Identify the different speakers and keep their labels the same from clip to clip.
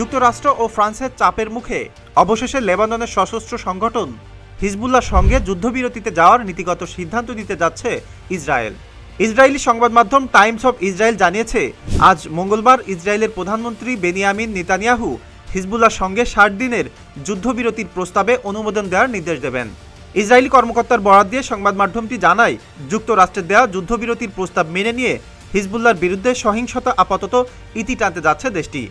Speaker 1: যুক্তরাষ্ট্র ও ফ্রান্সের চাপের মুখে অবশেষে লেবাননের সশস্ত্র সংগঠন হিজবুল্লাহর সঙ্গে যুদ্ধবিরতিতে যাওয়ার নীতিগত সিদ্ধান্ত নিতে যাচ্ছে ইসরায়েল। ইসরায়েলি সংবাদ মাধ্যম টাইমস অব ইসরায়েল জানিয়েছে, আজ মঙ্গলবার ইসরায়েলের প্রধানমন্ত্রী বেনিয়ামিন নেতানিয়াহু হিজবুল্লাহর সঙ্গে 60 দিনের যুদ্ধবিরতির প্রস্তাবে অনুমোদন দেওয়ার নির্দেশ দেবেন। ইসরায়েলি কর্মকর্তার বরাত দিয়ে সংবাদ মাধ্যমটি জানায়, যুক্তরাষ্ট্রের দেওয়া যুদ্ধবিরতির প্রস্তাব মেনে নিয়ে হিজবুল্লাহর বিরুদ্ধে সহিংসতা আপাতত ইতি টানতে যাচ্ছে দেশটি।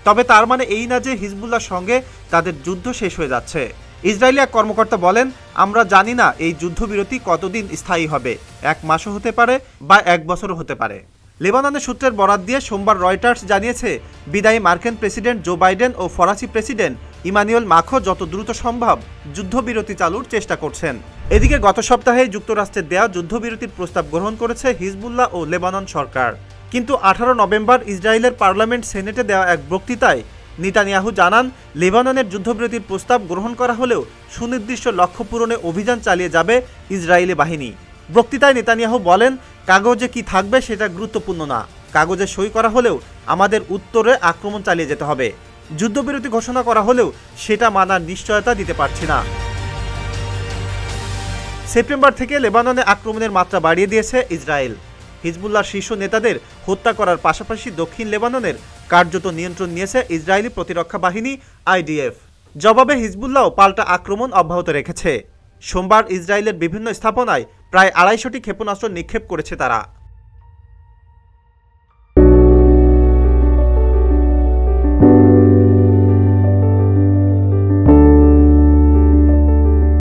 Speaker 1: তবে তার মানে এই না যে হিজবুল্লাহর সঙ্গে তাদের যুদ্ধ শেষ হয়ে যাচ্ছে। ইসরায়েলি এক কর্মকর্তা বলেন, আমরা জানি না এই যুদ্ধবিরতি কতদিন স্থায়ী হবে, 1 মাসও হতে পারে বা 1 বছরও হতে পারে। লেবাননের সূত্রের বরাত দিয়ে সোমবার রয়টার্স জানিয়েছে, বিদায়ী মার্কিন প্রেসিডেন্ট জো বাইডেন ও ফরাসি প্রেসিডেন্ট ইমানুয়েল মাখো যত দ্রুত সম্ভব যুদ্ধবিরতি চালুর চেষ্টা করছেন। এদিকে গত সপ্তাহে যুক্তরাষ্ট্রের দেয়া যুদ্ধবিরতির প্রস্তাব গ্রহণ করেছে হিজবুল্লাহ ও লেবানন সরকার। কিন্তু 18 নভেম্বর ইসরায়েলের পার্লামেন্ট সেনেটে দেওয়া এক বক্তৃতায় নেতানিয়াহু জানান, লেবাননের যুদ্ধবিরতির প্রস্তাব গ্রহণ করা হলেও সুনির্দিষ্ট লক্ষ্য পূরণে অভিযান চালিয়ে যাবে ইসরায়েলি বাহিনী। বক্তৃতায় নেতানিয়াহু বলেন, কাগজে কি থাকবে সেটা গুরুত্বপূর্ণ না, কাগজে সই করা হলেও আমাদের উত্তরে আক্রমণ চালিয়ে যেতে হবে। যুদ্ধবিরতি ঘোষণা করা হলেও সেটা মানার নিশ্চয়তা দিতে পারছি না। সেপ্টেম্বর থেকে লেবাননে আক্রমণের মাত্রা বাড়িয়ে দিয়েছে ইসরায়েল। হিজবুল্লাহর শীর্ষ নেতাদের হত্যা করার পাশাপাশি দক্ষিণ লেবাননের কার্যত নিয়ন্ত্রণ নিয়েছে ইসরায়েলি প্রতিরক্ষা বাহিনী IDF। জবাবে হিজবুল্লাহও পাল্টা আক্রমণ অব্যাহত রেখেছে। সোমবার ইসরায়েলের বিভিন্ন স্থাপনায় প্রায় 250টি ক্ষেপণাস্ত্র নিক্ষেপ করেছে তারা।